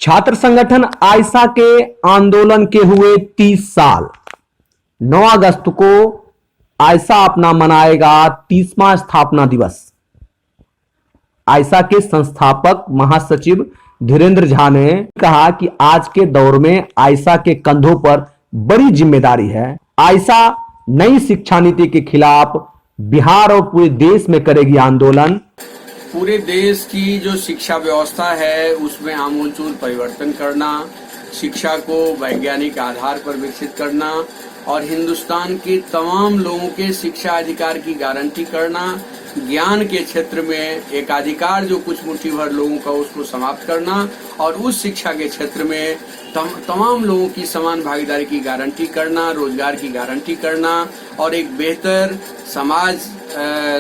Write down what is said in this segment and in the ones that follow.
छात्र संगठन आयसा के आंदोलन के हुए 30 साल। 9 अगस्त को आयसा अपना मनाएगा 30वां स्थापना दिवस। आयसा के संस्थापक महासचिव धीरेन्द्र झा ने कहा कि आज के दौर में आयसा के कंधों पर बड़ी जिम्मेदारी है। आयसा नई शिक्षा नीति के खिलाफ बिहार और पूरे देश में करेगी आंदोलन। पूरे देश की जो शिक्षा व्यवस्था है उसमें आमूलचूल परिवर्तन करना, शिक्षा को वैज्ञानिक आधार पर विकसित करना और हिंदुस्तान के तमाम लोगों के शिक्षा अधिकार की गारंटी करना, ज्ञान के क्षेत्र में एकाधिकार जो कुछ मुट्ठी भर लोगों का उसको समाप्त करना और उस शिक्षा के क्षेत्र में तमाम लोगों की समान भागीदारी की गारंटी करना, रोजगार की गारंटी करना और एक बेहतर समाज,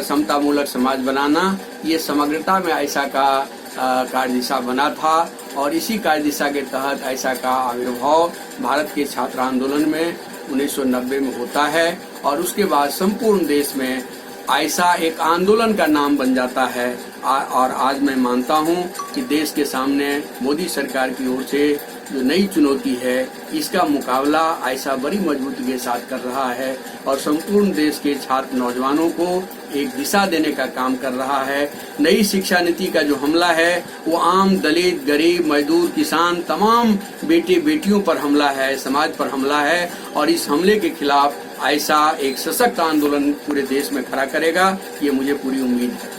समतामूलक समाज बनाना, ये समग्रता में आयसा का कार्यदिशा बना था। और इसी कार्यदिशा के तहत आयसा का आविर्भाव भारत के छात्र आंदोलन में 1990 में होता है और उसके बाद संपूर्ण देश में आयसा एक आंदोलन का नाम बन जाता है। और आज मैं मानता हूं कि देश के सामने मोदी सरकार की ओर से जो नई चुनौती है इसका मुकाबला आयसा बड़ी मजबूती के साथ कर रहा है और संपूर्ण देश के छात्र नौजवानों को एक दिशा देने का काम कर रहा है। नई शिक्षा नीति का जो हमला है वो आम दलित, गरीब, मजदूर, किसान, तमाम बेटे बेटियों पर हमला है, समाज पर हमला है और इस हमले के खिलाफ आयसा एक सशक्त आंदोलन पूरे देश में खड़ा करेगा, ये मुझे पूरी उम्मीद है।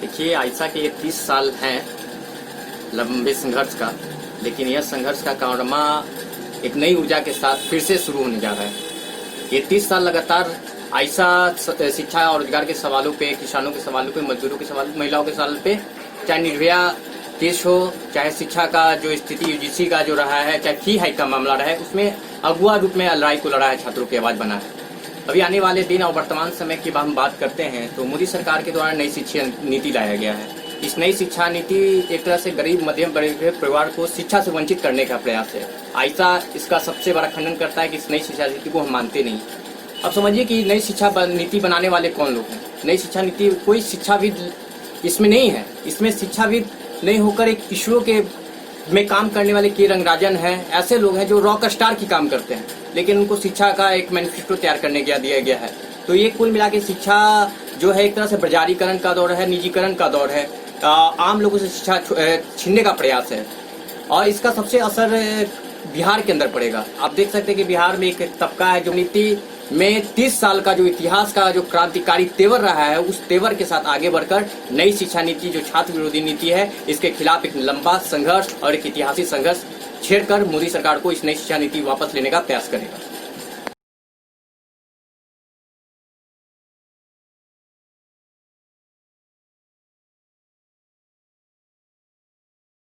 देखिए, आयसा के ये 30 साल हैं लंबे संघर्ष का, लेकिन यह संघर्ष का कारनामा एक नई ऊर्जा के साथ फिर से शुरू होने जा रहा है। ये 30 साल लगातार आयसा शिक्षा और रोजगार के सवालों पे, किसानों के सवालों पे, मजदूरों के सवालों पे, महिलाओं के सवालों पे, चाहे निर्भया केस हो, चाहे शिक्षा का जो स्थिति यूजीसी का जो रहा है, चाहे फी हाइक का मामला रहा है, उसमें अगुआ रूप में लड़ाई को लड़ा है, छात्रों की आवाज बना है। अभी आने वाले दिन और वर्तमान समय की हम बात करते हैं तो मोदी सरकार के द्वारा नई शिक्षा नीति लाया गया है। इस नई शिक्षा नीति एक तरह से गरीब मध्यम वर्ग परिवार को शिक्षा से वंचित करने का प्रयास है। आयसा इसका सबसे बड़ा खंडन करता है कि इस नई शिक्षा नीति को हम मानते नहीं। अब समझिए कि नई शिक्षा नीति बनाने वाले कौन लोग हैं। नई शिक्षा नीति कोई शिक्षाविद इसमें नहीं है। इसमें शिक्षाविद नहीं होकर एक इसरो के में काम करने वाले के रंगराजन है, ऐसे लोग हैं जो रॉक स्टार की काम करते हैं, लेकिन उनको शिक्षा का एक मैनिफेस्टो तैयार करने के दिया गया है। तो ये कुल मिला के शिक्षा जो है एक तरह से बाजारीकरण का दौर है, निजीकरण का दौर है, आम लोगों से शिक्षा छीनने का प्रयास है और इसका सबसे असर बिहार के अंदर पड़ेगा। आप देख सकते हैं कि बिहार में एक तबका है जो नीति में 30 साल का जो इतिहास का जो क्रांतिकारी तेवर रहा है, उस तेवर के साथ आगे बढ़कर नई शिक्षा नीति जो छात्र विरोधी नीति है, इसके खिलाफ एक लंबा संघर्ष और एक ऐतिहासिक संघर्ष छेड़कर मोदी सरकार को इस नई शिक्षा नीति वापस लेने का प्रयास करेगा।